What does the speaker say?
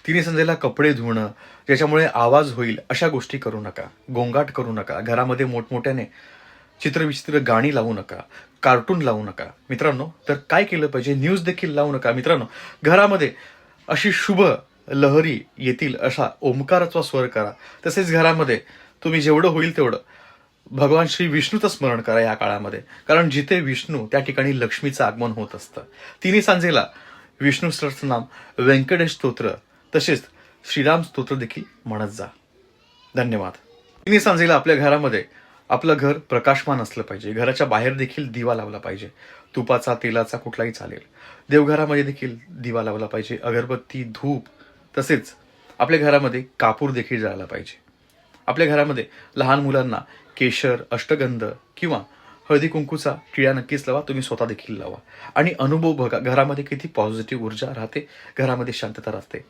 तिन्ही संध्येला कपडे धुणं, ज्याच्यामुळे आवाज होईल अशा गोष्टी करू नका. गोंगाट करू नका. घरामध्ये मोठमोठ्याने चित्रविचित्र गाणी लावू नका. कार्टून लावू नका. मित्रांनो, तर काय केलं पाहिजे? न्यूज देखील लावू नका. मित्रांनो, घरामध्ये अशी शुभ लहरी येतील असा ओंकाराचा स्वर करा. तसेच घरामध्ये तुम्ही जेवढं होईल तेवढं भगवान श्री विष्णूचं स्मरण करा या काळामध्ये. कारण जिथे विष्णू त्या ठिकाणी लक्ष्मीचं आगमन होत असतं. तिन्ही सांजेला विष्णू सहस्त्रनाम, व्यंकटेश स्तोत्र तसेच श्रीराम स्तोत्र देखील म्हणत जा. धन्यवाद. तिन्ही सांजेला आपल्या घरामध्ये आपलं घर प्रकाशमान असलं पाहिजे. घराच्या बाहेर देखील दिवा लावला पाहिजे. तुपाचा, तेलाचा कुठलाही चालेल. देवघरामध्ये देखील दिवा लावला पाहिजे. अगरबत्ती, धूप तसेच आपल्या घरामध्ये कापूर देखील जाळला पाहिजे. आपल्या घरामध्ये लहान मुलांना केशर, अष्टगंध किंवा हळदी कुंकूचा टिळा नक्कीच लावा. तुम्ही स्वतः देखील लावा आणि अनुभव बघा घरामध्ये किती पॉझिटिव्ह ऊर्जा राहते, घरामध्ये शांतता राहते.